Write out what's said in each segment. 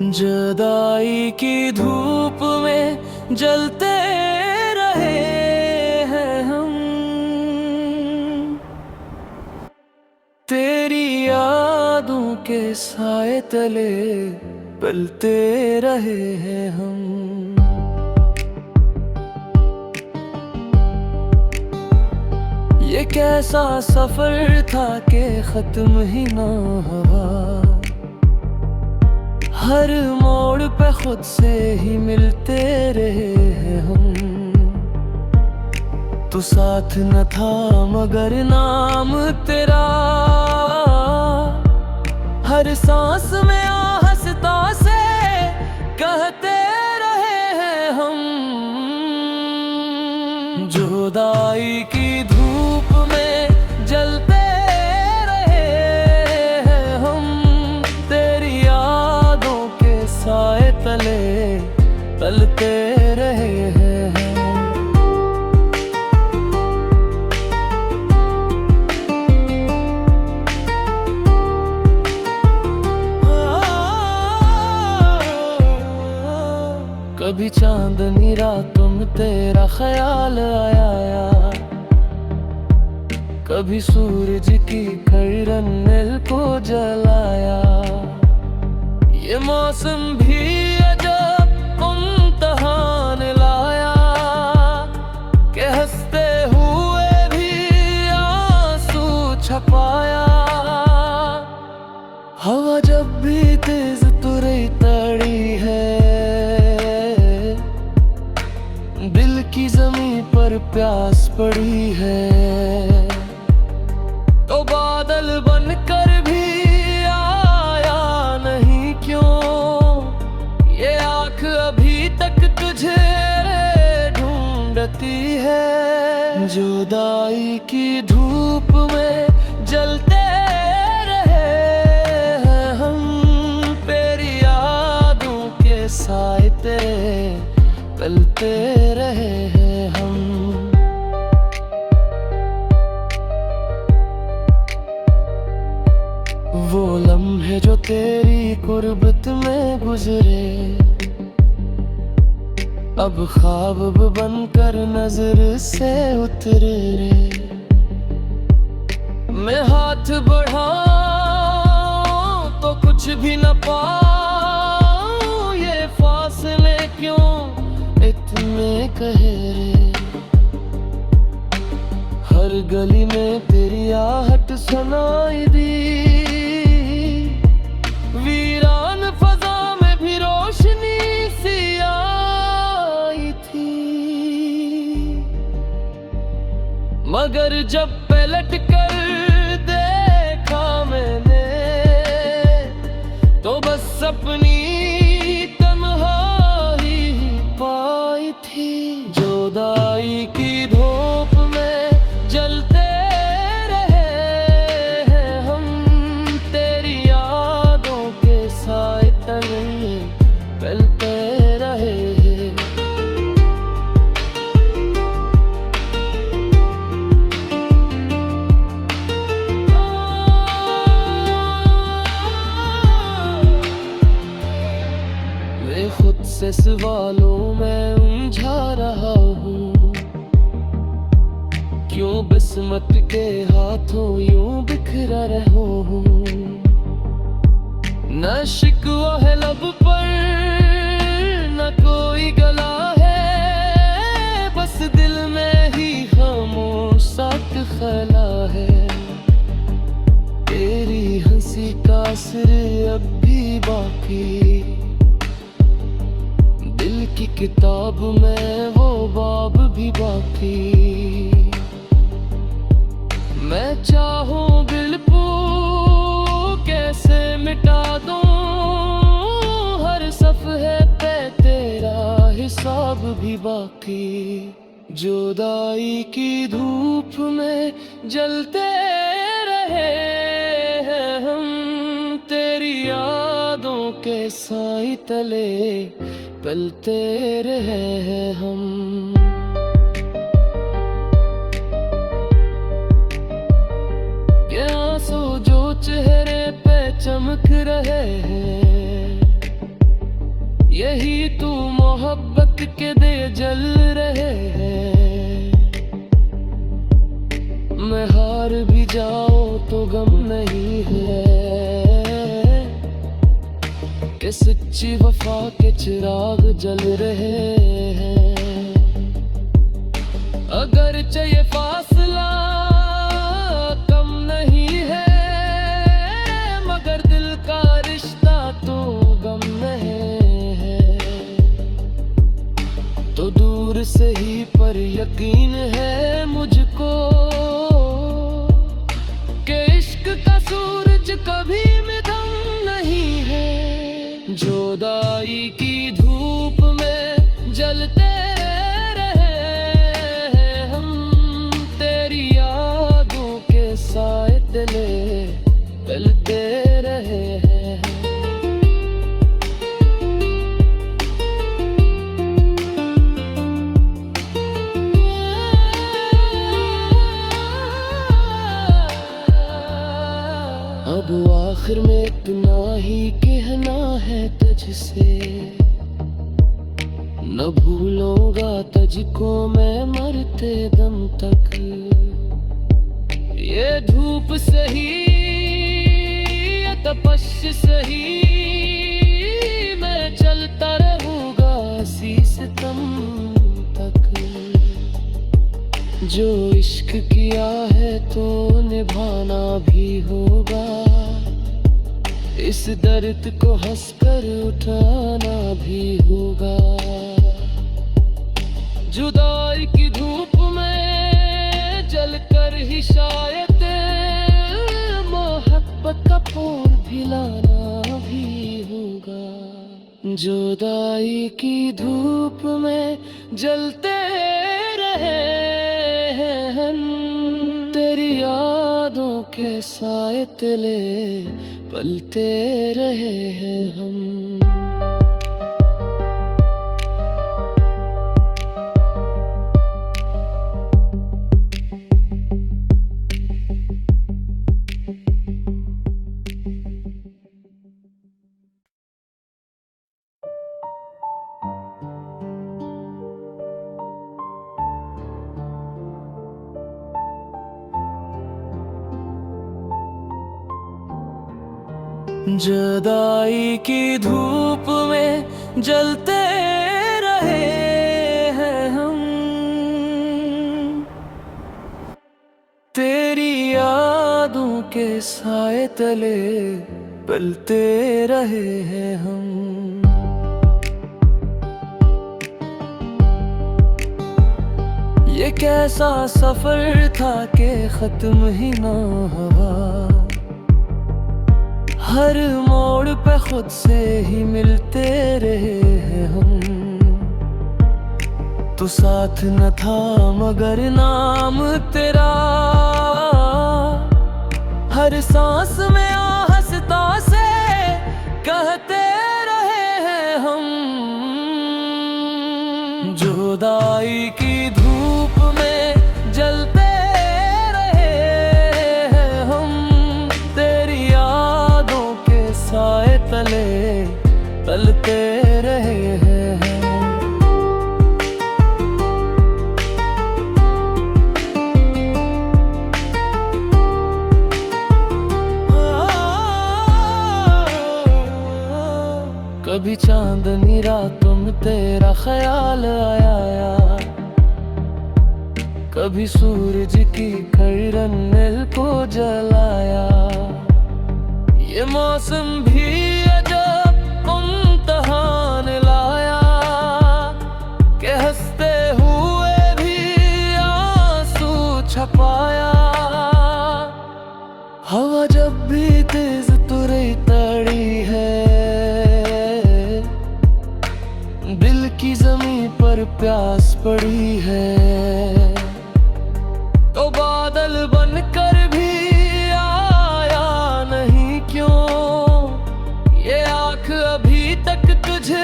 जुदाई की धूप में जलते रहे हैं हम, तेरी यादों के साए तले पलते रहे हैं हम। ये कैसा सफर था कि खत्म ही ना हुआ, हर मोड़ पे खुद से ही मिलते रहे हैं हम। तू साथ न था मगर नाम तेरा हर सांस में आहस्ता से कहते रहे हैं हम। जुदाई की धूप में जलते रहे हैं हम, तेरी यादों के साए तले पलते रहे हैं हम। कभी चांदनी रातों में तेरा ख्याल आया यार, कभी सूरज की किरण दिल को जलाया। ये मौसम भी अजब इम्तिहान लाया कि हंसते हुए भी आंसू छपाया। हवा जब भी तेज तुरई तड़ी है, दिल की ज़मीं पर प्यास पड़ी है, तो बादल बनकर भी आया नहीं क्यों। ये आँख अभी तक तुझे ढूंढती है। जुदाई की धूप में जलते रहे हैं हम, तेरी यादों के साए तेरे पलते रहे हैं हम। वो लम्हे जो तेरी गुर्बत में गुजरे, अब ख्वाब बनकर नजर से उतरे रे। मैं हाथ बढ़ाऊं तो कुछ भी न पाऊं, ये फासले क्यों इतने गहरे। हर गली में तेरी आहट सुनाई दी, वीरान फजा में भी रोशनी सी आई थी। मगर जब पलट कर देखा मैंने, तो बस अपनी तन्हाई पाई थी। जुदाई की धूप में जलते रहे हैं हम, तेरी यादों के साए तले पलते रहे हैं। मैं खुद से सवालों में उलझा रहा हूँ, क्यों बिस्मत के हाथों यूं बिखरा रहूं। न शिकवा है लब पर न कोई गला है, बस दिल में ही खामोश साथ खला है। तेरी हंसी का असर अब भी बाकी, दिल की किताब में वो बाब भी बाकी। मैं चाहूं बिल्पू कैसे मिटा दूं, हर सफ़हे पे तेरा हिसाब भी बाकी। जुदाई की धूप में जलते रहे हैं हम, तेरी यादों के साए तले पलते रहे हैं हम। आंसू जो चेहरे पे चमक रहे हैं, यही तू मोहब्बत के दे जल रहे हैं। मैं हार भी जाऊं तो गम नहीं है कि सच्ची वफा के चिराग जल रहे हैं। अगर चाहिए फासला कम नहीं है, मगर दिल का रिश्ता तो गम नहीं है। तो दूर से ही पर यकीन है मुझको कि इश्क का सूरज कभी मिधम नहीं है। जुदाई की धूप में जलते रहे हम, तेरी यादों के साए तले पलते रहे हैं। अब आखिर में इतना ही कहना है तुझसे, न भूलूंगा तुझको मैं मरते दम तक। ये धूप सही, ये तपश सही, मैं चलता रहूंगा इसी सितम तक। जो इश्क किया है तो निभाना भी होगा, इस दर्द को हंसकर उठाना भी होगा। जुदाई की धूप में जलकर ही शायद मोहब्बत का फूल भी लाना भी होगा। जुदाई की धूप में जलते रहे हम, तेरी यादों के साए तले पलते रहे हैं हम। जुदाई की धूप में जलते रहे हैं हम, तेरी यादों के साए तले पलते रहे हैं हम। ये कैसा सफर था कि खत्म ही ना हुआ, हर मोड़ पे खुद से ही मिलते रहे हैं हम। तो साथ न था मगर नाम तेरा, हर सांस में आहस्ता से कहते रहे हैं हम। जुदाई की धूप में जलते साए तले पलते रहे हैं। कभी चांदनी रातों में तेरा ख्याल आया, कभी सूरज की किरण दिल को जलाया। ये मौसम भी अजब इम्तिहान लाया कि हंसते हुए भी आंसू छपाया। हवा जब भी तेज तुरई तड़ी है, दिल की जमीन पर प्यास पड़ी है। तो बादल बनकर भी अभी तक तुझे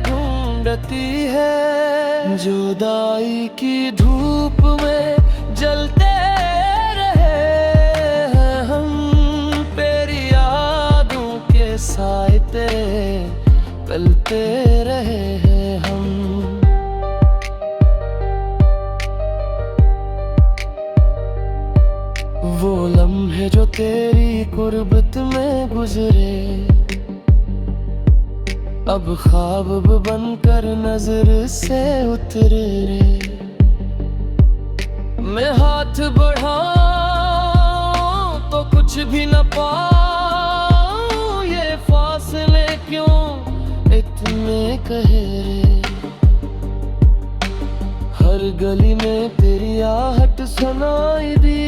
ढूंढती है। जुदाई की धूप में जलते रहे हैं हम, तेरी यादों के साए पलते रहे हैं हम। वो लम्हे जो तेरी कुर्बत में गुजरे, अब ख्वाब बनकर नजर से उतरे रे। मैं हाथ बढ़ाऊं तो कुछ भी न पाऊं, ये फासले क्यों इतने गहरे। हर गली में तेरी आहट सुनाई दी,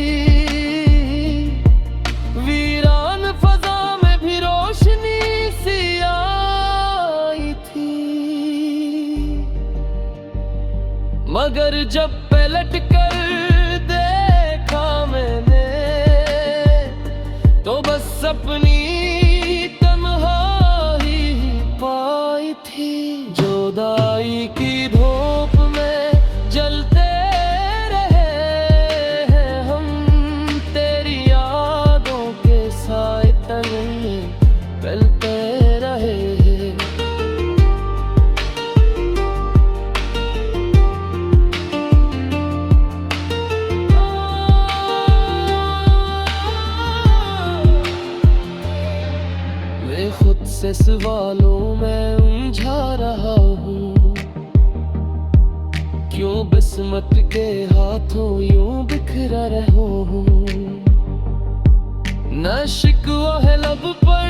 वीरान फजा में भी रोशनी सी आई थी। मगर जब पलट कर देखा मैंने, तो बस अपनी तन्हाई ही पाई थी। जुदाई की धूप में जलते रहे हैं हम, तेरी यादों के साए तले पलते रहे हैं। मैं खुद से सवालों में उलझा रहा हूँ, क्यों बिस्मत के हाथों यूं बिखरा रहूं। न शिकवा है लब पर,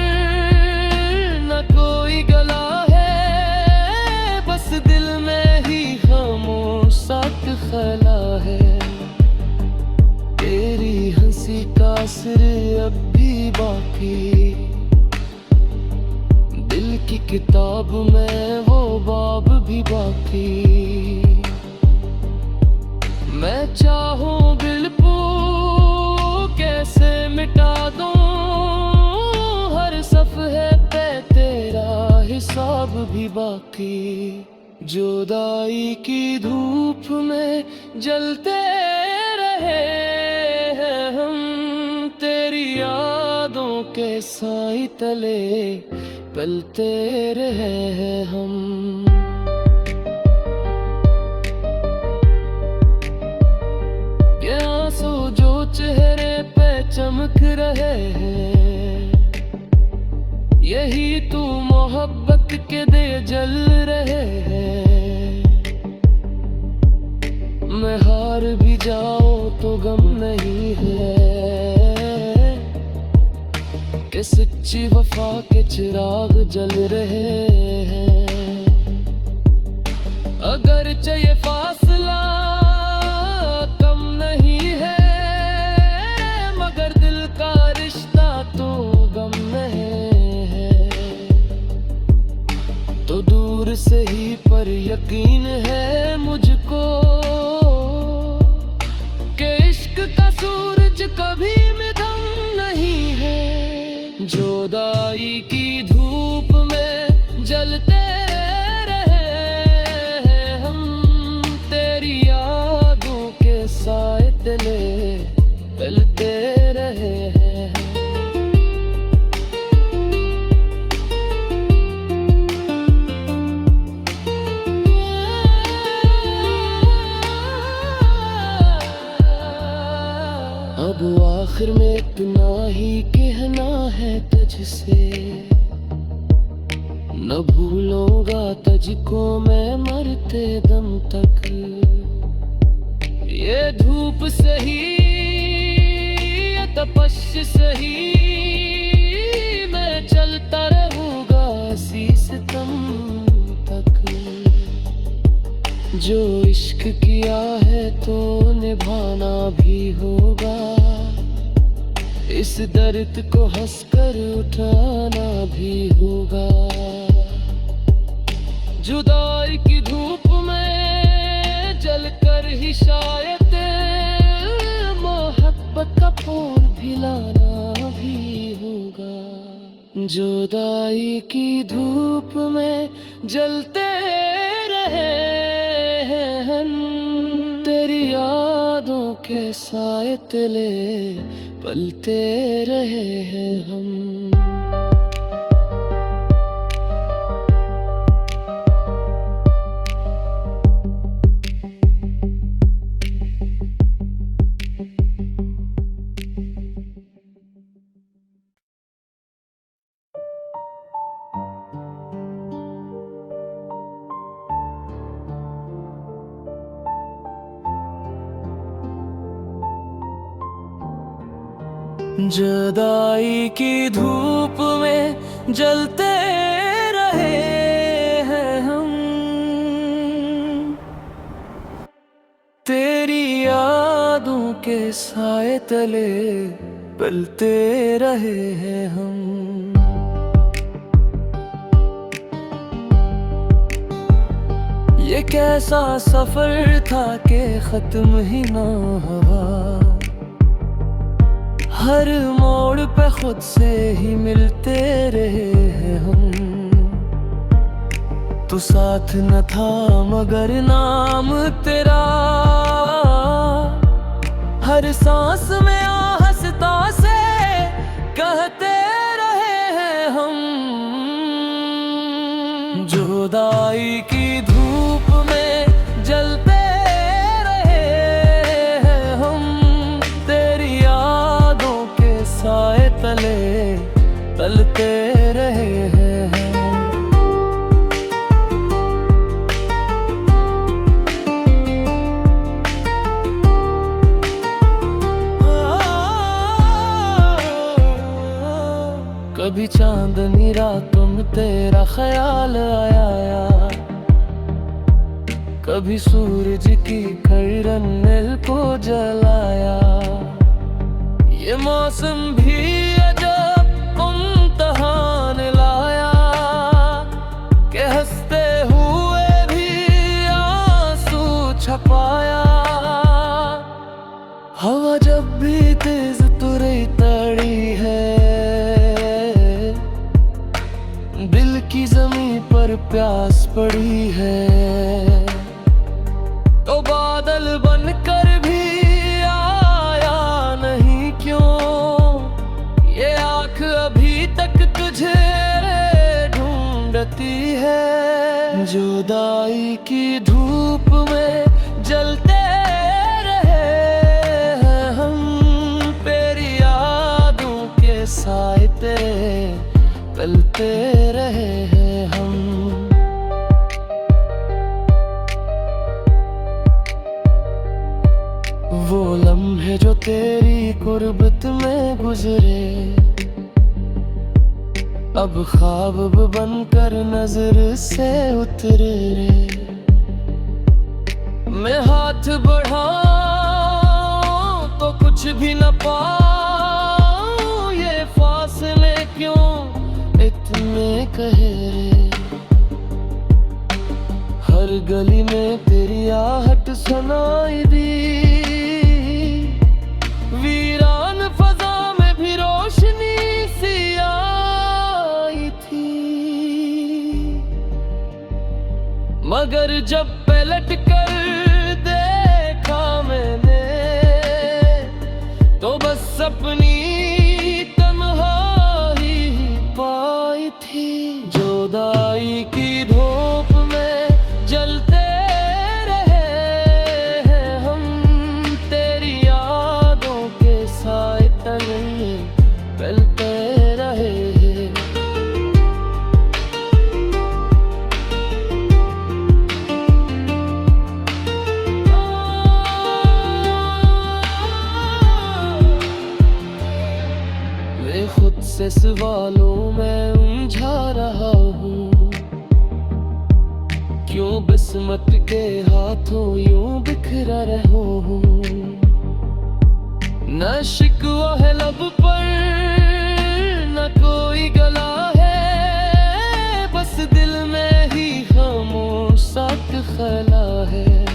न कोई गला है, बस दिल में ही खामोश साथ खला है। तेरी हंसी का सिर अब भी बाकी, दिल की किताब में वो बाब भी बाकी। मैं चाहूं बिल्पू कैसे मिटा दूं, हर सफ़े पे तेरा हिसाब भी बाकी। जुदाई की धूप में जलते रहे हैं हम, तेरी यादों के साए तले पलते रहे हैं हम। आंसू जो चेहरे पे चमक रहे हैं, यही तू मोहब्बत के दे जल रहे हैं। मैं हार भी जाऊं तो गम नहीं है, कि सच्ची वफा के चिराग जल रहे हैं। अगर चाहिए फासला कम नहीं है, मगर दिल का रिश्ता तो गम में है। तो दूर से ही पर यकीन है मुझको, कि इश्क का सूरज कभी मिधम नहीं है। जुदाई की धूप में जलते रहे हैं हम, तेरी यादों के साए तले पलते रहे हैं। अब आखिर में इतना ही कहना है तुझसे, न भूलूंगा तुझको मैं मरते दम तक। ये धूप सही, ये तपश सही, मैं चलता रहूंगा इसी सितम तक। जो इश्क किया है तो निभाना भी होगा, इस दर्द को हंसकर उठाना भी होगा। जुदाई की धूप में जलकर ही शायद मोहब्बत का फूल भिलाना भी होगा। जुदाई की धूप में जलते रहे हैं हम, तेरी यादों के साए तले पलते रहे हैं हम। जुदाई की धूप में जलते रहे हैं हम, तेरी यादों के साए तले पलते रहे हैं हम। ये कैसा सफर था कि खत्म ही ना हुआ, हर मोड़ पे खुद से ही मिलते रहे हैं हम। तो साथ न था मगर नाम तेरा, हर सांस में आहस्ता से कहते रहे हैं हम। जुदाई की धूप में जलते रहे हैं हम, तेरी यादों के साए तले पलते रहे हैं हम। कभी चांदनी रातों में तेरा ख्याल आया यार, कभी सूरज की किरण दिल को जलाया। ये मौसम भी अजब इम्तिहान लाया कि हंसते हुए भी आंसू छपाया। हवा जब भी तेज तुरई तड़ी है, दिल की जमीन पर प्यास पड़ी है। तो बादल बनकर भी आया नहीं क्यों, ये आँख अभी तक तुझे ढूंढती है। जुदाई की धूप में जलते रहे हैं हम, तेरी यादों के साए तेरे पलते रहे हैं हम। वो लम्हे जो तेरी गुर्बत में गुजरे, अब ख्वाब बनकर नजर से उतरे रे। मैं हाथ बढ़ाऊं तो कुछ भी न पाऊं, ये फासले क्यों इतने गहरे। हर गली में तेरी आहट सुनाई दी, वीरान फजा में भी रोशनी सी आई थी। मगर जब पलट कर देखा मैंने, तो बस अपनी तन्हाई पाई थी। जुदाई की धूप में जलते रहे हैं हम, तेरी यादों के साए तले पलते रहे हैं। मैं खुद से सवालों में उलझा रहा हूँ, क्यों बिस्मत के हाथों यूं बिखरा रहूं। न शिकवा है लब पर न कोई गला है, बस दिल में ही खामोश साथ खला है।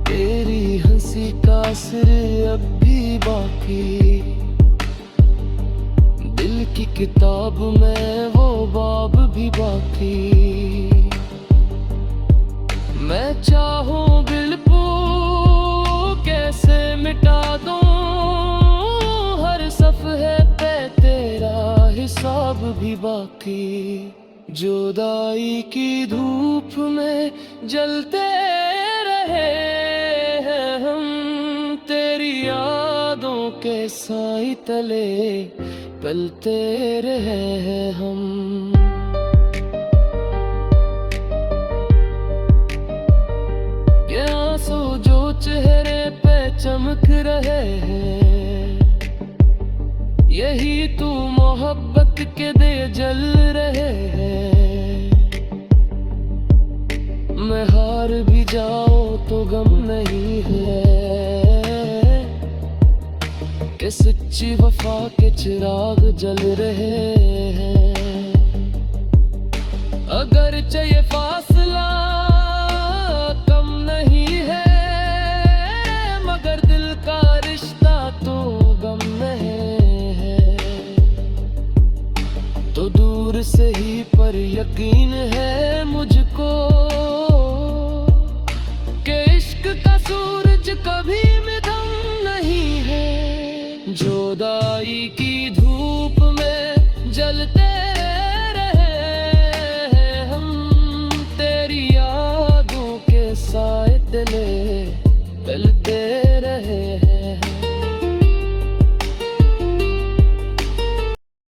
तेरी हंसी का असर अब भी बाकी, दिल की किताब में वो बाब भी बाकी। मैं चाहूं बिल्कु कैसे मिटा दूं, हर सफ़हे पे तेरा हिसाब भी बाकी। जुदाई की धूप में जलते रहे हैं हम, तेरी यादों के साए तले पलते रहे हैं हम। आंसू जो चेहरे पे चमक रहे हैं, यही तू मोहब्बत के दे जल रहे हैं। मैं हार भी जाऊं तो गम नहीं है कि सच्ची वफा के चिराग जल रहे हैं। अगर चाहिए फासला कम नहीं है, मगर दिल का रिश्ता तो गम नहीं है। तो दूर से ही पर यकीन है मुझको कि इश्क का सूरज कभी मिधम नहीं है। जुदाई की धूप में जलते रहे हम, तेरी यादों के साए तले